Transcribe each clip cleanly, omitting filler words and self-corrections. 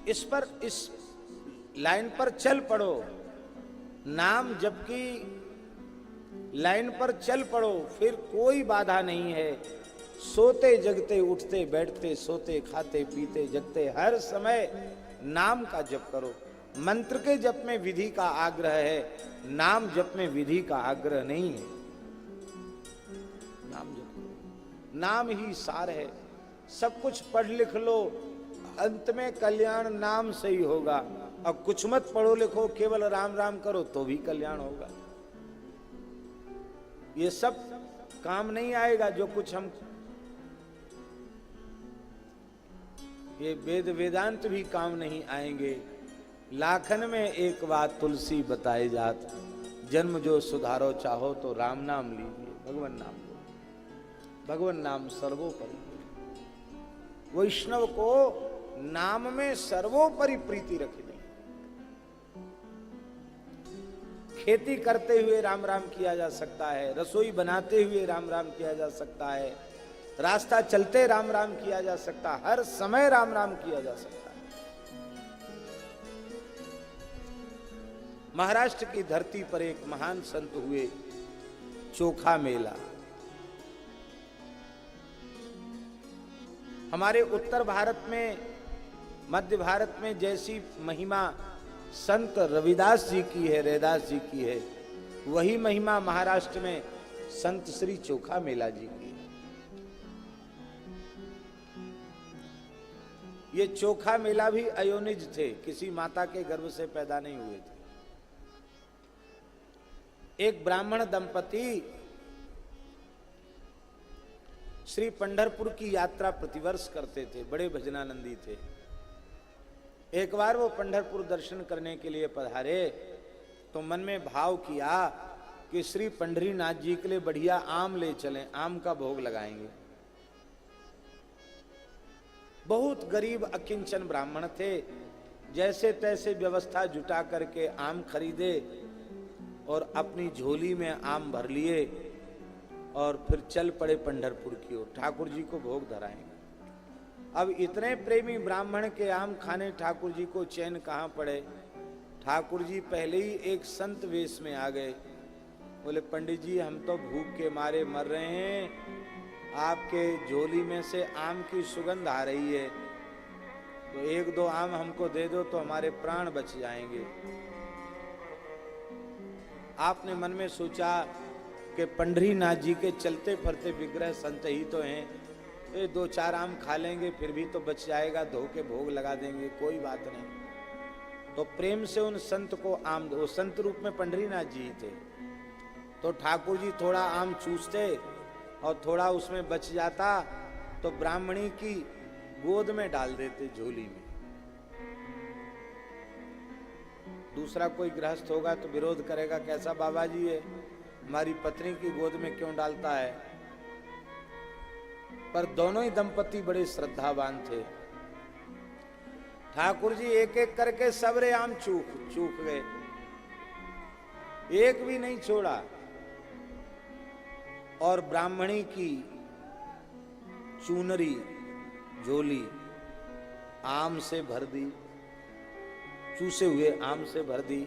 इस लाइन पर चल पड़ो, नाम जबकि लाइन पर चल पड़ो, फिर कोई बाधा नहीं है। सोते जगते उठते बैठते सोते खाते पीते जगते हर समय नाम का जप करो। मंत्र के जप में विधि का आग्रह है, नाम जप में विधि का आग्रह नहीं है। नाम जप करो, नाम ही सार है। सब कुछ पढ़ लिख लो, अंत में कल्याण नाम से ही होगा। और कुछ मत पढ़ो लिखो, केवल राम राम करो तो भी कल्याण होगा। ये सब काम नहीं आएगा जो कुछ हम, ये वेद वेदांत भी काम नहीं आएंगे। लाखन में एक बात तुलसी बताए जात, जन्म जो सुधारो चाहो तो राम नाम लीजिए, भगवान नाम लो। भगवान नाम सर्वोपरि। वैष्णव को नाम में सर्वोपरि प्रीति रखनी। खेती करते हुए राम राम किया जा सकता है, रसोई बनाते हुए राम राम किया जा सकता है, रास्ता चलते राम राम किया जा सकता है, हर समय राम राम किया जा सकता है। महाराष्ट्र की धरती पर एक महान संत हुए, चोखा मेला। हमारे उत्तर भारत में, मध्य भारत में जैसी महिमा संत रविदास जी की है, रैदास जी की है, वही महिमा महाराष्ट्र में संत श्री चोखा मेला जी की है। ये चोखा मेला भी अयोनिज थे, किसी माता के गर्भ से पैदा नहीं हुए थे। एक ब्राह्मण दंपति श्री पंढरपुर की यात्रा प्रतिवर्ष करते थे, बड़े भजनानंदी थे। एक बार वो पंढरपुर दर्शन करने के लिए पधारे तो मन में भाव किया कि श्री पंढरीनाथ जी के लिए बढ़िया आम ले चलें, आम का भोग लगाएंगे। बहुत गरीब अकिंचन ब्राह्मण थे, जैसे तैसे व्यवस्था जुटा करके आम खरीदे और अपनी झोली में आम भर लिए और फिर चल पड़े पंढरपुर की ओर, ठाकुर जी को भोग धराएंगे। अब इतने प्रेमी ब्राह्मण के आम खाने ठाकुर जी को चैन कहां पड़े। ठाकुर जी पहले ही एक संत वेश में आ गए। बोले, पंडित जी हम तो भूख के मारे मर रहे हैं, आपके झोली में से आम की सुगंध आ रही है, तो एक दो आम हमको दे दो तो हमारे प्राण बच जाएंगे। आपने मन में सोचा कि पंढरीनाथ जी के चलते फिरते विग्रह संत ही तो हैं, ये दो चार आम खा लेंगे फिर भी तो बच जाएगा, धो के भोग लगा देंगे, कोई बात नहीं। तो प्रेम से उन संत को आम दो। संत रूप में पंढरीनाथ जी थे, तो ठाकुर जी थोड़ा आम चूसते और थोड़ा उसमें बच जाता तो ब्राह्मणी की गोद में डाल देते, झोली में। दूसरा कोई गृहस्थ होगा तो विरोध करेगा, कैसा बाबा जी है, हमारी पत्नी की गोद में क्यों डालता है। पर दोनों ही दंपति बड़े श्रद्धावान थे। ठाकुर जी एक एक करके सबरे आम चूक गए, एक भी नहीं छोड़ा। और ब्राह्मणी की चूनरी झोली आम से भर दी, चूसे हुए आम से भर दी।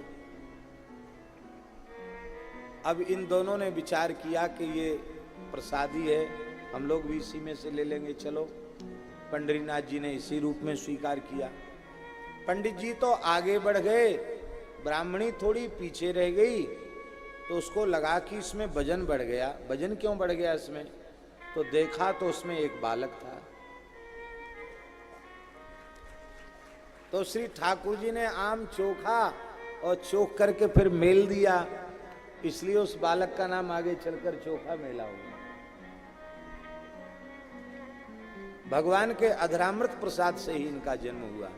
अब इन दोनों ने विचार किया कि ये प्रसादी है, हम लोग भी इसी में से ले लेंगे, चलो। पंढरीनाथ जी ने इसी रूप में स्वीकार किया। पंडित जी तो आगे बढ़ गए, ब्राह्मणी थोड़ी पीछे रह गई, तो उसको लगा कि इसमें वजन बढ़ गया। वजन क्यों बढ़ गया इसमें, तो देखा तो उसमें एक बालक था। तो श्री ठाकुर जी ने आम चोखा और चोख करके फिर मेल दिया, इसलिए उस बालक का नाम आगे चलकर चोखा मेला हुआ। भगवान के अधरामृत प्रसाद से ही इनका जन्म हुआ।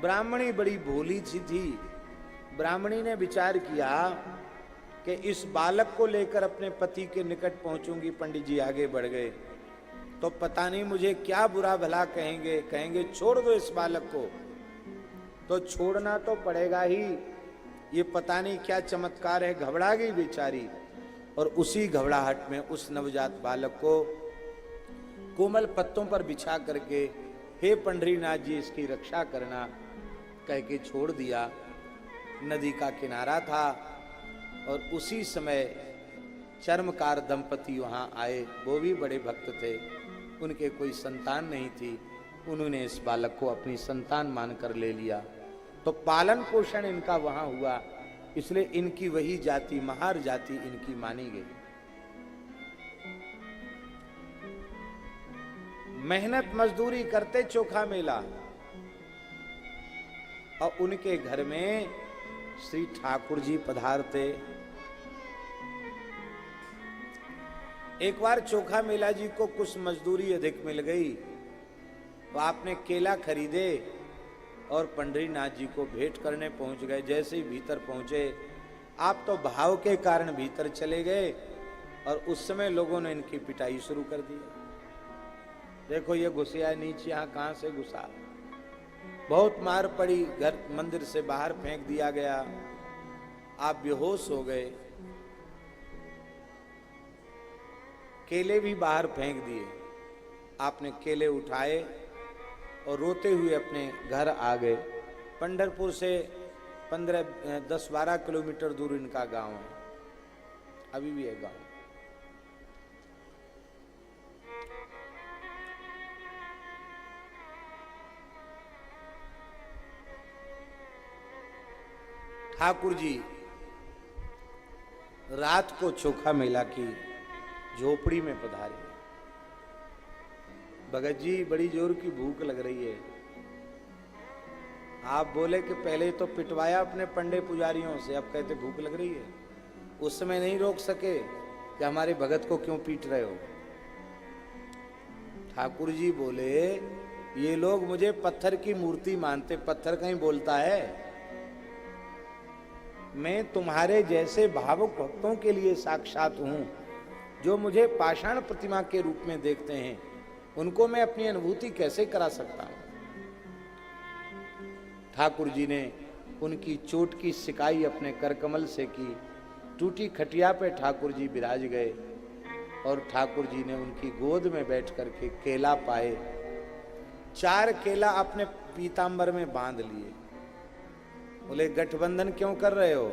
ब्राह्मणी बड़ी भोली सी थी। ब्राह्मणी ने विचार किया कि इस बालक को लेकर अपने पति के निकट पहुंचूंगी। पंडित जी आगे बढ़ गए तो पता नहीं मुझे क्या बुरा भला कहेंगे, कहेंगे छोड़ दो इस बालक को, तो छोड़ना तो पड़ेगा ही। ये पता नहीं क्या चमत्कार है, घबरा गई बेचारी। और उसी घबराहट में उस नवजात बालक को कोमल पत्तों पर बिछा करके हे पंडरीनाथ जी इसकी रक्षा करना, कह के छोड़ दिया। नदी का किनारा था और उसी समय चर्मकार दंपति वहां आए। वो भी बड़े भक्त थे, उनके कोई संतान नहीं थी। उन्होंने इस बालक को अपनी संतान मानकर ले लिया। तो पालन पोषण इनका वहां हुआ, इसलिए इनकी वही जाति, महार जाति इनकी मानी गई। मेहनत मजदूरी करते चोखा मेला, और उनके घर में श्री ठाकुर जी पधारते। एक बार चोखा मेला जी को कुछ मजदूरी अधिक मिल गई, तो आपने केला खरीदे और पंडरीनाथ जी को भेंट करने पहुंच गए। जैसे ही भीतर पहुंचे, आप तो भाव के कारण भीतर चले गए और उस समय लोगों ने इनकी पिटाई शुरू कर दी। देखो ये घुसिया नीचे, यहां कहां से घुसा, बहुत मार पड़ी, घर मंदिर से बाहर फेंक दिया गया, आप बेहोश हो गए, केले भी बाहर फेंक दिए। आपने केले उठाए और रोते हुए अपने घर आ गए। पंढरपुर से 10-12 किलोमीटर दूर इनका गांव है, अभी भी है गांव। ठाकुर जी रात को चोखा मेला की झोपड़ी में पधारे। भगत जी बड़ी जोर की भूख लग रही है। आप बोले कि पहले तो पिटवाया अपने पंडे पुजारियों से, अब कहते भूख लग रही है। उस समय नहीं रोक सके कि हमारे भगत को क्यों पीट रहे हो। ठाकुर जी बोले ये लोग मुझे पत्थर की मूर्ति मानते, पत्थर कहीं बोलता है? मैं तुम्हारे जैसे भावुक भक्तों के लिए साक्षात हूं, जो मुझे पाषाण प्रतिमा के रूप में देखते हैं, उनको मैं अपनी अनुभूति कैसे करा सकता हूं। ठाकुर जी ने उनकी चोट की सिकाई अपने करकमल से की। टूटी खटिया पे ठाकुर जी विराज गए और ठाकुर जी ने उनकी गोद में बैठ करके केला पाए। 4 केला अपने पीतांबर में बांध लिए। बोले गठबंधन क्यों कर रहे हो?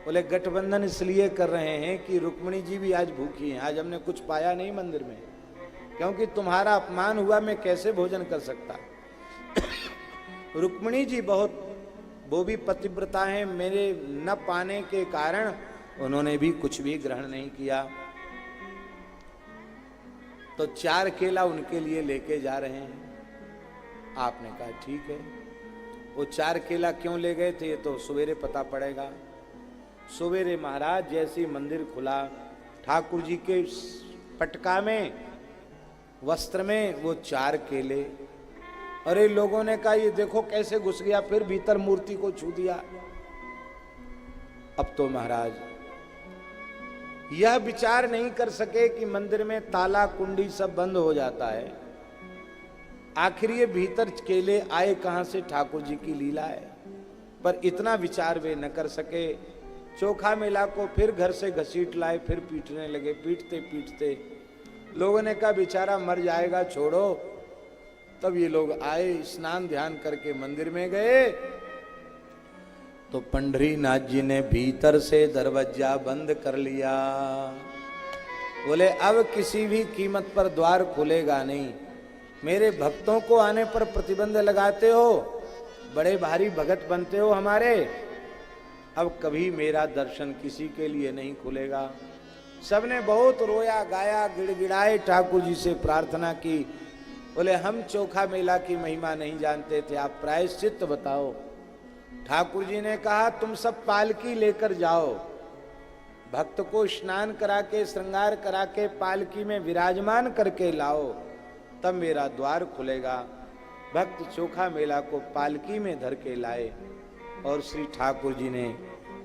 बोले गठबंधन इसलिए कर रहे हैं कि रुक्मिणी जी भी आज भूखी हैं, आज हमने कुछ पाया नहीं मंदिर में, क्योंकि तुम्हारा अपमान हुआ, मैं कैसे भोजन कर सकता। रुक्मिणी जी बहुत, वो भी पतिव्रता हैं, मेरे न पाने के कारण उन्होंने भी कुछ भी ग्रहण नहीं किया। तो 4 केला उनके लिए लेके जा रहे हैं। आपने कहा ठीक है। वो 4 केला क्यों ले गए थे ये तो सवेरे पता पड़ेगा। सवेरे महाराज जैसे मंदिर खुला, ठाकुर जी के पटका में, वस्त्र में वो 4 केले। अरे लोगों ने कहा ये देखो कैसे घुस गया, फिर भीतर मूर्ति को छू दिया। अब तो महाराज यह विचार नहीं कर सके कि मंदिर में ताला कुंडी सब बंद हो जाता है, आखिर ये भीतर केले आए कहां से, ठाकुर जी की लीला है। पर इतना विचार वे न कर सके। चोखा मेला को फिर घर से घसीट लाए, फिर पीटने लगे। पीटते पीटते लोगों ने कहा बेचारा मर जाएगा, छोड़ो। तब ये लोग आए, स्नान ध्यान करके मंदिर में गए, तो पंडरीनाथ जी ने भीतर से दरवाजा बंद कर लिया। बोले अब किसी भी कीमत पर द्वार खुलेगा नहीं। मेरे भक्तों को आने पर प्रतिबंध लगाते हो, बड़े भारी भगत बनते हो हमारे, अब कभी मेरा दर्शन किसी के लिए नहीं खुलेगा। सबने बहुत रोया गाया, गिड़गिड़ाए, ठाकुर जी से प्रार्थना की। बोले हम चोखा मेला की महिमा नहीं जानते थे, आप प्रायश्चित बताओ। ठाकुर जी ने कहा तुम सब पालकी लेकर जाओ, भक्त को स्नान करा के, श्रृंगार करा के, पालकी में विराजमान करके लाओ, तब मेरा द्वार खुलेगा। भक्त चोखा मेला को पालकी में धर के लाए और श्री ठाकुर जी ने,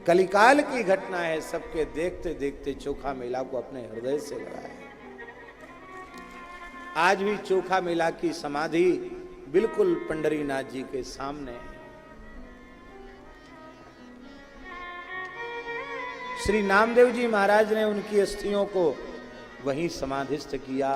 कलिकाल की घटना है, सबके देखते देखते चोखा मेला को अपने हृदय से लगाया। आज भी चोखा मेला की समाधि बिल्कुल पंडरीनाथ जी के सामने है। श्री नामदेव जी महाराज ने उनकी अस्थियों को वहीं समाधिस्थ किया।